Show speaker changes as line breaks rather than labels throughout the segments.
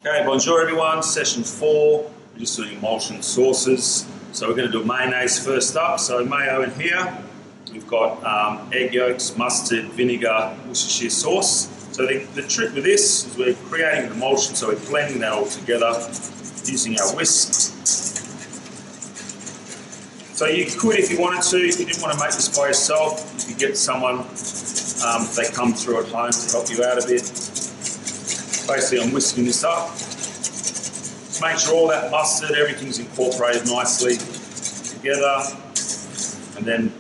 Okay, bonjour everyone, session 4, we're just doing emulsion sauces. So we're going to do mayonnaise first up. So mayo in here, we've got egg yolks, mustard, vinegar, Worcestershire sauce. So the trick with this is we're creating an emulsion, so we're blending that all together using our whisk. So you could, if you wanted to, if you didn't want to make this by yourself, you could get someone, they come through at home to help you out a bit. Basically, I'm whisking this up. Just make sure all that mustard, everything's incorporated nicely together. And then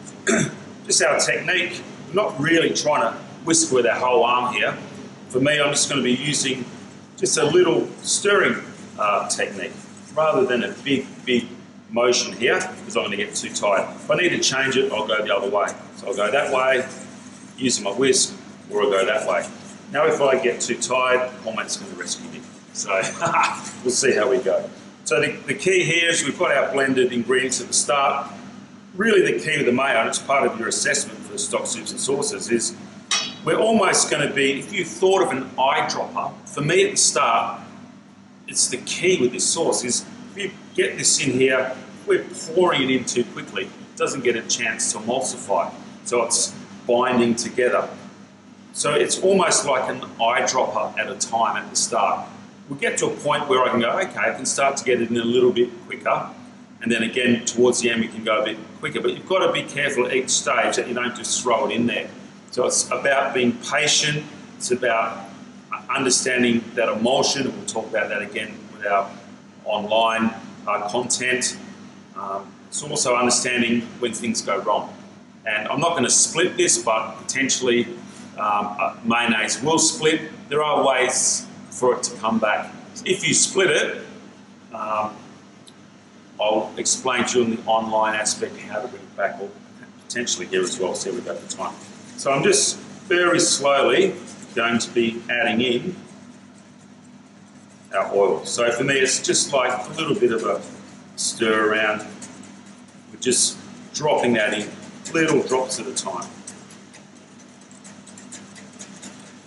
just our technique, I'm not really trying to whisk with our whole arm here. For me, I'm just going to be using just a little stirring technique rather than a big motion here, because I'm going to get too tight. If I need to change it, I'll go the other way. So I'll go that way using my whisk, or I'll go that way. Now if I get too tired, Cormac's going to rescue me. So we'll see how we go. So the key here is we've got our blended ingredients at the start. Really the key with the mayo, and it's part of your assessment for the stock soups and sauces, is we're almost going to be, if you thought of an eyedropper, for me at the start, it's the key with this sauce, is if you get this in here, we're pouring it in too quickly. It doesn't get a chance to emulsify. So it's binding together. So it's almost like an eyedropper at a time at the start. We'll get to a point where I can go, okay, I can start to get it in a little bit quicker, and then again towards the end we can go a bit quicker. But you've got to be careful at each stage that you don't just throw it in there. So it's about being patient, it's about understanding that emulsion, and we'll talk about that again with our online content. It's also understanding when things go wrong. And I'm not going to split this, but potentially mayonnaise will split. There are ways for it to come back. If you split it, I'll explain to you in the online aspect how to bring it back, or potentially here as well, see how we go for time. So I'm just very slowly going to be adding in our oil. So for me it's just like a little bit of a stir around. We're just dropping that in, little drops at a time.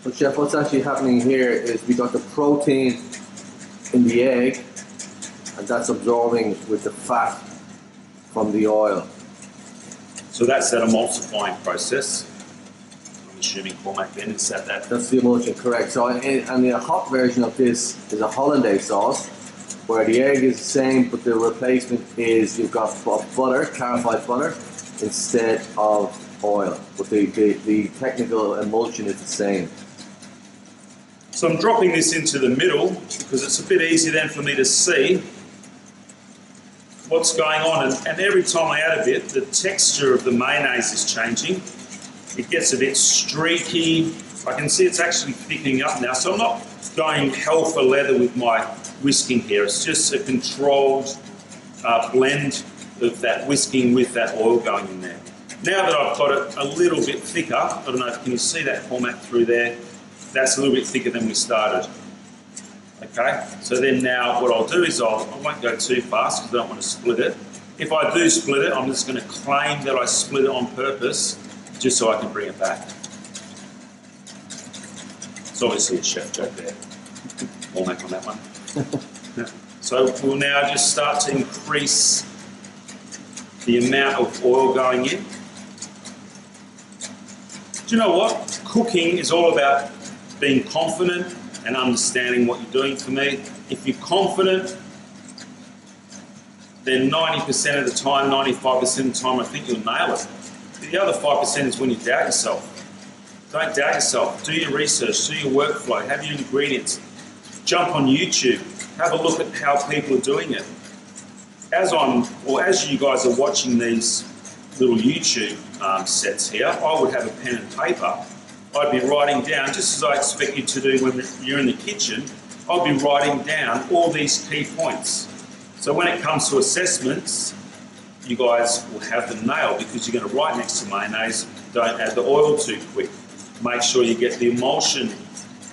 But Chef, what's actually happening here is we got the protein in the egg, and that's absorbing with the fat from the oil.
So that's that emulsifying process. I'm assuming Cormac then is that.
That's the emulsion, correct. So and the hot version of this is a hollandaise sauce, where the egg is the same, but the replacement is you've got butter, clarified butter, instead of oil. But the technical emulsion is the same.
So I'm dropping this into the middle because it's a bit easier then for me to see what's going on. And every time I add a bit, the texture of the mayonnaise is changing. It gets a bit streaky. I can see it's actually thickening up now. So I'm not going hell for leather with my whisking here. It's just a controlled blend of that whisking with that oil going in there. Now that I've got it a little bit thicker, I don't know, can you see that format through there? That's a little bit thicker than we started. Okay, so then now what I'll do is I won't go too fast because I don't want to split it. If I do split it, I'm just going to claim that I split it on purpose just so I can bring it back. It's obviously a chef joke there. We'll make on that one. So we'll now just start to increase the amount of oil going in. Do you know what? Cooking is all about being confident and understanding what you're doing. For me, if you're confident, then 90% of the time, 95% of the time, I think you'll nail it. The other 5% is when you doubt yourself. Don't doubt yourself. Do your research, do your workflow, have your ingredients. Jump on YouTube, have a look at how people are doing it. As you guys are watching these little YouTube sets here, I would have a pen and paper. I'd be writing down, just as I expect you to do when you're in the kitchen, I'd be writing down all these key points. So when it comes to assessments, you guys will have them nailed because you're going to write next to mayonnaise, don't add the oil too quick. Make sure you get the emulsion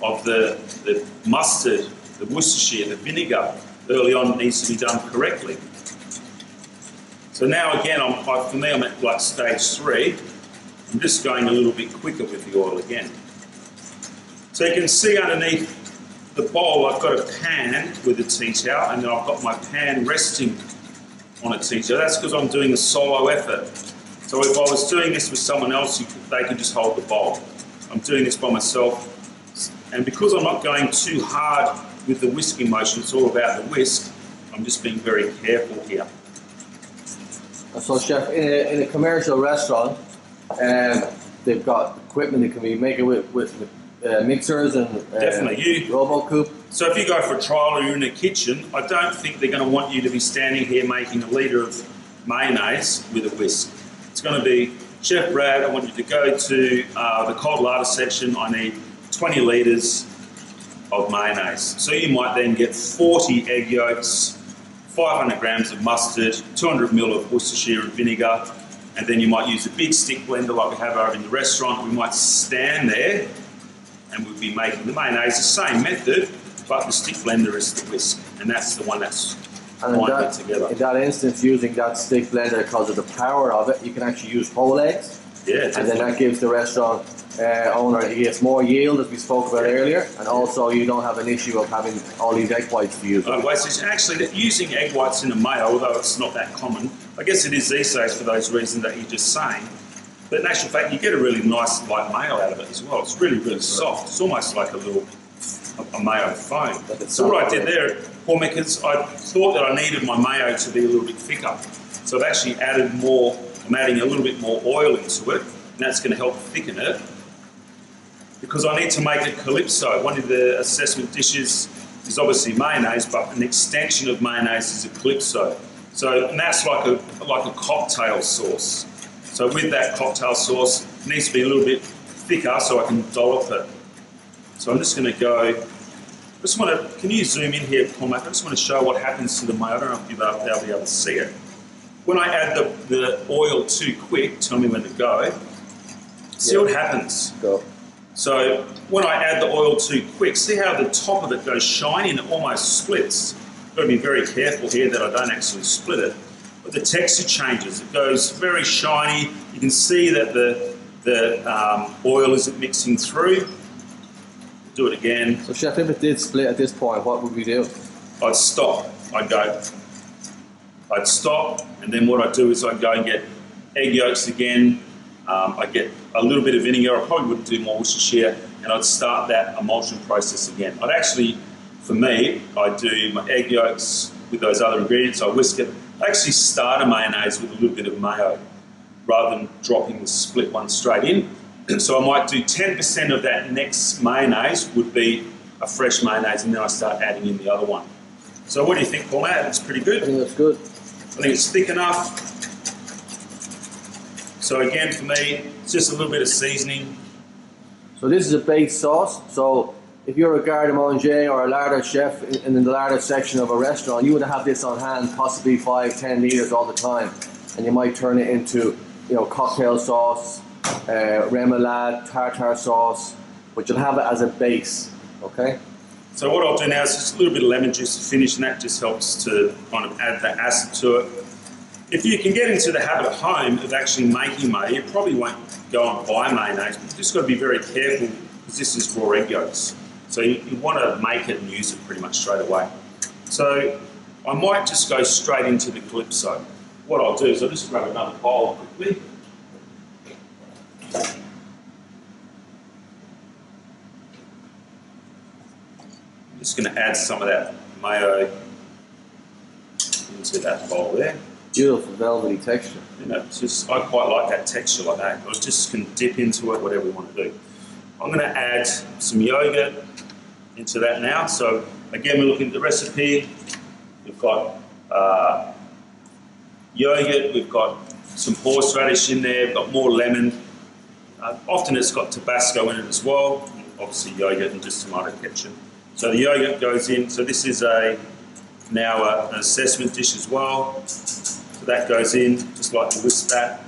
of the mustard, the Worcestershire, the vinegar early on needs to be done correctly. So now again, for me, I'm at like stage 3. I'm just going a little bit quicker with the oil again. So you can see underneath the bowl, I've got a pan with a tea towel, and then I've got my pan resting on a tea towel. That's because I'm doing a solo effort. So if I was doing this with someone else, they could just hold the bowl. I'm doing this by myself. And because I'm not going too hard with the whisking motion, it's all about the whisk, I'm just being very careful here.
So, Chef, in a commercial restaurant, they've got equipment that can be made with mixers and
Definitely.
RoboCoop.
So if you go for a trial or you're in a kitchen, I don't think they're going to want you to be standing here making a litre of mayonnaise with a whisk. It's going to be, Chef Brad, I want you to go to the cold larder section. I need 20 litres of mayonnaise. So you might then get 40 egg yolks, 500 grams of mustard, 200 ml of Worcestershire vinegar, and then you might use a big stick blender like we have over in the restaurant. We might stand there and we'll be making the mayonnaise, the same method, but the stick blender is the whisk, and that's the one that's binding it together.
In that instance, using that stick blender, because of the power of it, you can actually use whole eggs.
Yeah,
and then that gives the restaurant owner, he gets more yield, as we spoke about earlier, and also you don't have an issue of having all these egg whites to use.
Actually, using egg whites in a mayo, although it's not that common, I guess it is these days for those reasons that you're just saying. But in actual fact, you get a really nice light mayo out of it as well. It's really, really soft. It's almost like a mayo foam. So what I did there, Paul Mickers, I thought that I needed my mayo to be a little bit thicker. So I've actually added more, I'm adding a little bit more oil into it, and that's going to help thicken it. Because I need to make a Calypso. One of the assessment dishes is obviously mayonnaise, but an extension of mayonnaise is a Calypso. So, and that's like a cocktail sauce. So with that cocktail sauce, it needs to be a little bit thicker so I can dollop it. So I'm just going to go, can you zoom in here, Paul Mac? I just want to show what happens to the mayo. I don't know if they'll be able to see it. When I add the oil too quick, tell me when to go. See what happens.
Go.
So when I add the oil too quick, see how the top of it goes shiny and it almost splits. I've got to be very careful here that I don't actually split it. But the texture changes. It goes very shiny. You can see that the oil isn't mixing through. Do it again.
So Chef, if it did split at this point, what would we do?
I'd stop. I'd stop, and then what I'd do is I'd go and get egg yolks again. I'd get a little bit of vinegar. I probably wouldn't do more Worcestershire, and I'd start that emulsion process again. I'd actually, for me, I'd do my egg yolks with those other ingredients. I whisk it. I actually start a mayonnaise with a little bit of mayo rather than dropping the split one straight in. So I might do 10% of that next mayonnaise would be a fresh mayonnaise, and then I start adding in the other one. So what do you think, Paul? That's pretty good.
I think that's good.
I think it's thick enough. So again, for me, it's just a little bit of seasoning.
So this is a base sauce. So if you're a garde-manger or a larder chef in the larder section of a restaurant, you would have this on hand, possibly 5-10 litres all the time, and you might turn it into, cocktail sauce, remoulade, tartare sauce, but you'll have it as a base. Okay.
So what I'll do now is just a little bit of lemon juice to finish, and that just helps to kind of add the acid to it. If you can get into the habit at home of actually making mayo, you probably won't go and buy mayonnaise, but you've just got to be very careful because this is raw egg yolks. So you want to make it and use it pretty much straight away. So I might just go straight into the Calypso. What I'll do is I'll just grab another bowl quickly. I'm just going to add some of that mayo into that bowl there.
Beautiful velvety texture.
It's just, I quite like that texture like that. I just can dip into it, whatever we want to do. I'm going to add some yogurt into that now. So again, we're looking at the recipe. We've got yogurt, we've got some horseradish in there, we've got more lemon. Often it's got Tabasco in it as well. Obviously yogurt and just tomato ketchup. So the yogurt goes in. So this is now an assessment dish as well. So that goes in, just like to whisk that.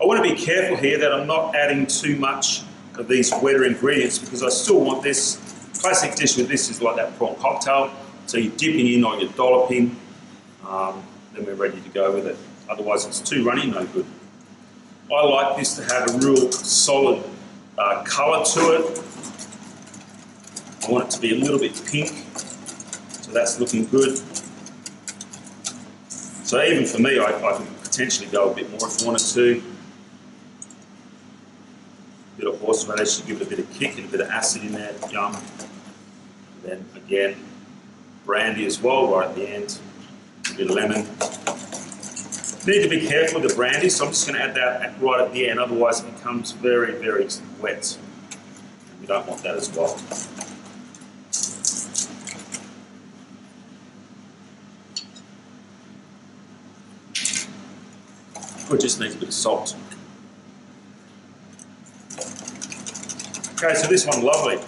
I want to be careful here that I'm not adding too much of these wetter ingredients because I still want this. Classic dish with this is like that prawn cocktail. So you're dipping in or you're dolloping, then we're ready to go with it. Otherwise it's too runny, no good. I like this to have a real solid colour to it. I want it to be a little bit pink, so that's looking good. So even for me, I can potentially go a bit more if I wanted to. A bit of horseradish to give it a bit of kick and a bit of acid in there, yum. And then again, brandy as well right at the end, a bit of lemon. Need to be careful with the brandy, so I'm just going to add that right at the end, otherwise it becomes very, very wet. We don't want that as well. It just needs a bit of salt. Okay, so this one, lovely.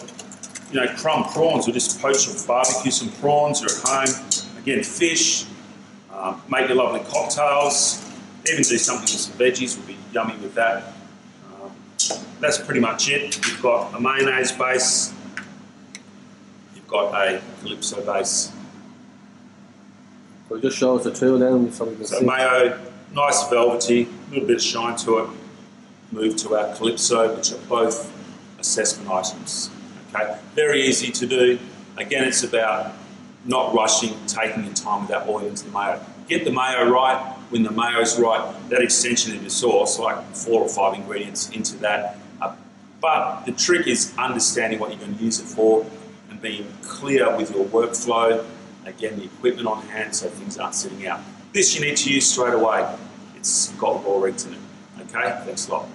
You know, crumb prawns, we'll just poach or barbecue some prawns or at home. Again, fish, make your lovely cocktails. Even do something with some veggies, would be yummy with that. That's pretty much it. You've got a mayonnaise base, you've got a Calypso base.
So just show us the two then, so we can
So
see.
mayo, nice velvety, a little bit of shine to it. Move to our Calypso, which are both assessment items. Okay, very easy to do. Again, it's about not rushing, taking your time with that oil into the mayo. Get the mayo right. When the mayo is right, that extension of your sauce, like 4 or 5 ingredients into that. But the trick is understanding what you're going to use it for and being clear with your workflow. Again, the equipment on hand so things aren't sitting out. This you need to use straight away. It's got raw eggs in it. Okay, thanks a lot.